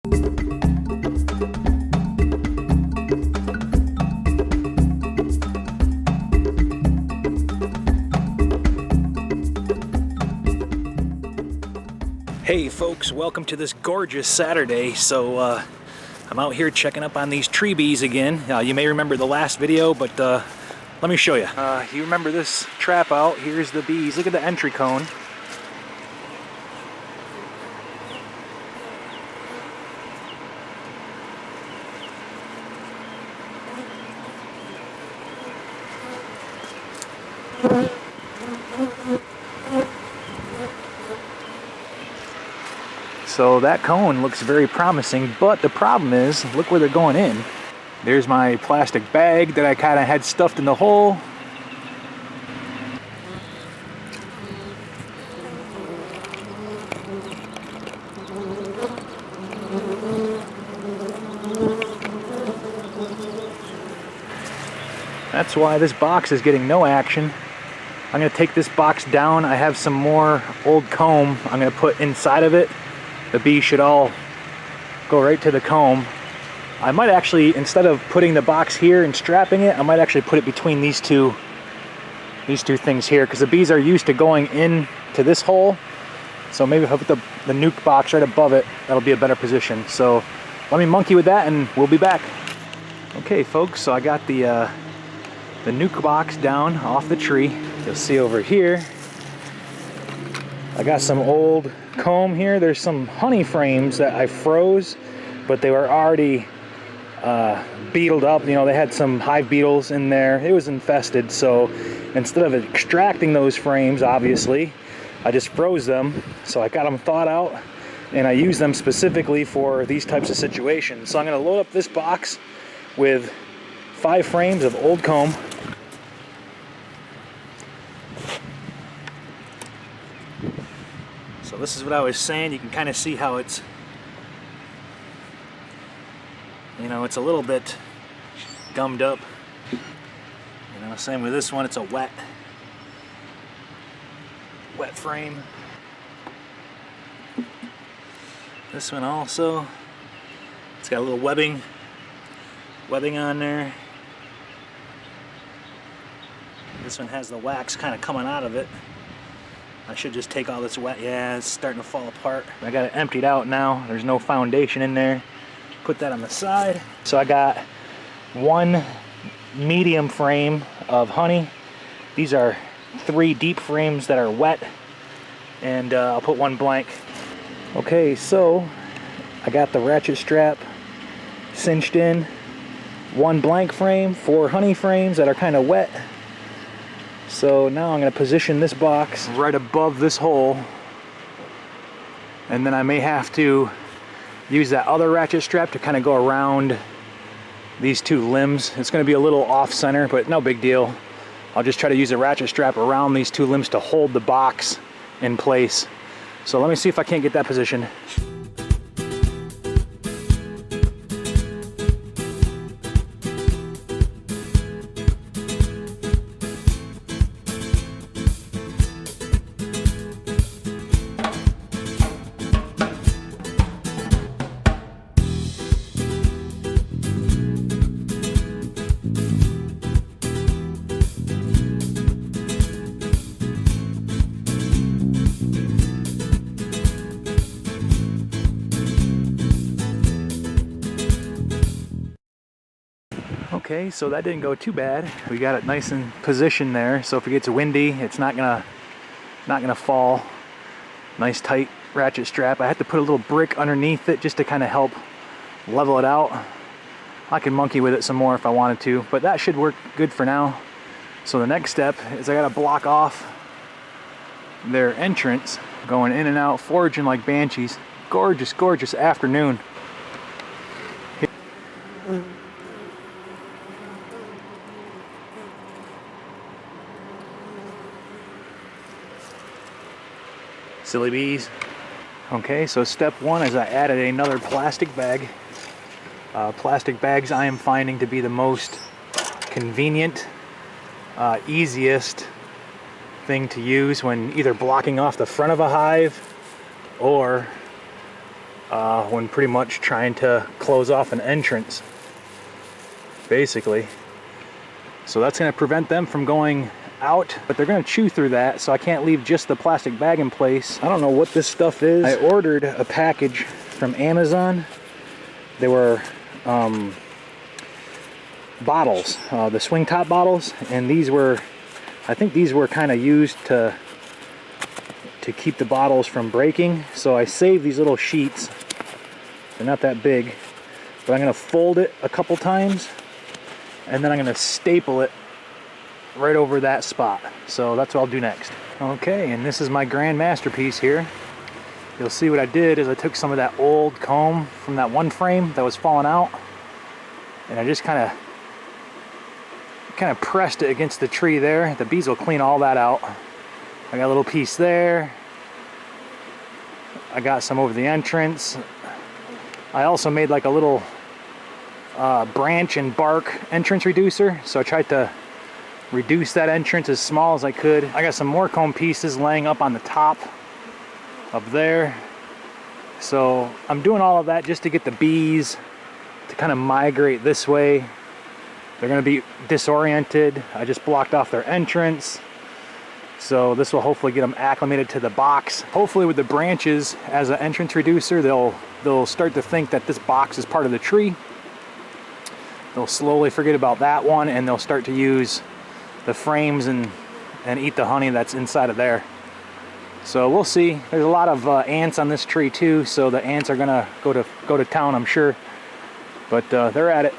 Hey folks, welcome to this gorgeous Saturday. So I'm out here checking up on these tree bees again. You may remember the last video, but let me show you. You remember this trap out? Here's the bees. Look at the entry cone. So that cone looks very promising, but the problem is, look where they're going in. There's my plastic bag that I kind of had stuffed in the hole. That's why this box is getting no action. I'm going to take this box down. I have some more old comb I'm going to put inside of it. The bees should all go right to the comb. I might actually, instead of putting the box here and strapping it, I might actually put it between these two things here, because the bees are used to going in to this hole. So maybe if I put the nuke box right above it, that'll be a better position. So let me monkey with that and we'll be back. Okay folks, so I got the nuke box down off the tree. You'll see over here, I got some old comb here. There's some honey frames that I froze, but they were already beetled up. You know, they had some hive beetles in there. It was infested, so instead of extracting those frames, obviously, I just froze them. So I got them thawed out, and I use them specifically for these types of situations. So I'm going to load up this box with 5 frames of old comb. So this is what I was saying. You can kind of see how it's, you know, it's a little bit gummed up. You know, same with this one. It's a wet frame. This one also, it's got a little webbing on there. This one has the wax kind of coming out of it. I should just take all this wet. Yeah, it's starting to fall apart. I got it emptied out now. There's no foundation in there. Put that on the side. So I got 1 medium frame of honey. These are 3 deep frames that are wet, and I'll put 1 blank. Okay, so I got the ratchet strap cinched in. 1 blank frame, 4 honey frames that are kind of wet. So now I'm going to position this box right above this hole, and then I may have to use that other ratchet strap to kind of go around these 2 limbs. It's going to be a little off center, but no big deal. I'll just try to use a ratchet strap around these 2 limbs to hold the box in place. So let me see if I can't get that positioned. Okay, so that didn't go too bad. We got it nice in position there, so if it gets windy, it's not gonna fall. Nice tight ratchet strap. I had to put a little brick underneath it just to kind of help level it out. I can monkey with it some more if I wanted to, but that should work good for now. So the next step is I gotta block off their entrance, going in and out, foraging like banshees. Gorgeous, gorgeous afternoon. Silly bees. Okay, so step 1 is I added another plastic bag. Plastic bags I am finding to be the most convenient, easiest thing to use when either blocking off the front of a hive or when pretty much trying to close off an entrance, basically. So that's going to prevent them from going out, but they're going to chew through that, so I can't leave just the plastic bag in place. I don't know what this stuff is. I ordered a package from Amazon. They were bottles, the swing top bottles, and these were, I think these were kind of used to keep the bottles from breaking. So I saved these little sheets. They're not that big, but I'm going to fold it a couple times, and then I'm going to staple it right over that spot. So that's what I'll do next. Okay, and this is my grand masterpiece here. You'll see what I did is I took some of that old comb from that one frame that was falling out, and I just kind of pressed it against the tree there. The bees will clean all that out. I got a little piece there. I got some over the entrance. I also made like a little branch and bark entrance reducer, so I tried to reduce that entrance as small as I could. I got some more comb pieces laying up on the top up there. So I'm doing all of that just to get the bees to kind of migrate this way. They're going to be disoriented. I just blocked off their entrance. So this will hopefully get them acclimated to the box. Hopefully with the branches as an entrance reducer, they'll start to think that this box is part of the tree. They'll slowly forget about that one, and they'll start to use the frames and eat the honey that's inside of there. So we'll see. There's a lot of ants on this tree too, so the ants are gonna go to town, I'm sure. But they're at it.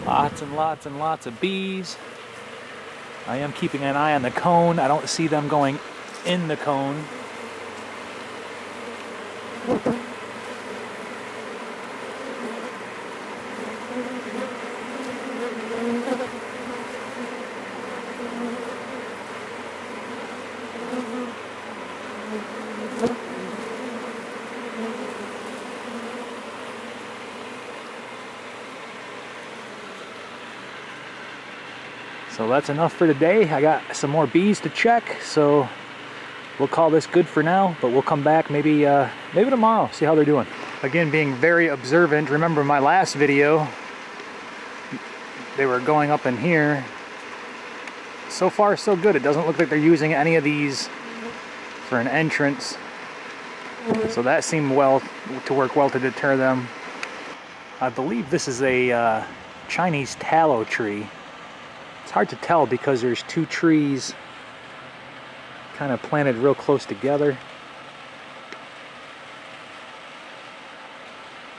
Lots and lots and lots of bees. I am keeping an eye on the cone. I don't see them going in the cone. So that's enough for today. I got some more bees to check, so we'll call this good for now, but we'll come back maybe tomorrow, see how they're doing. Again, being very observant. Remember my last video, they were going up in here. So far so good. It doesn't look like they're using any of these for an entrance, so that seemed to work well to deter them. I believe this is a Chinese tallow tree. It's hard to tell because there's two trees kind of planted real close together.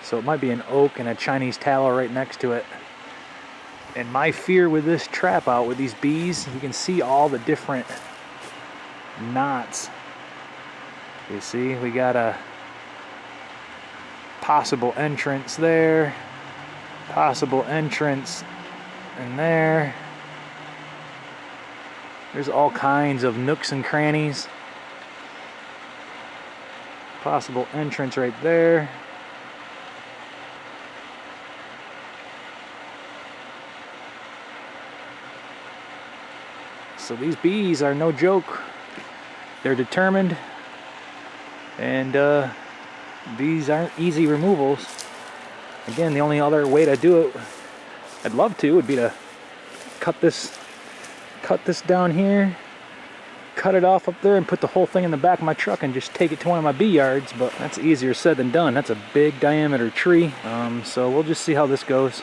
So it might be an oak and a Chinese tallow right next to it. And my fear with this trap out with these bees, you can see all the different knots. You see, we got a possible entrance there, possible entrance in there. There's all kinds of nooks and crannies. Possible entrance right there. So these bees are no joke. They're determined, and these aren't easy removals. Again, the only other way to do it, I'd love to, would be to cut this down here, cut it off up there, and put the whole thing in the back of my truck and just take it to one of my bee yards, but that's easier said than done. That's a big diameter tree, so we'll just see how this goes.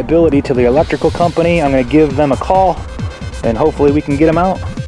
liability to the electrical company. I'm going to give them a call and hopefully we can get them out.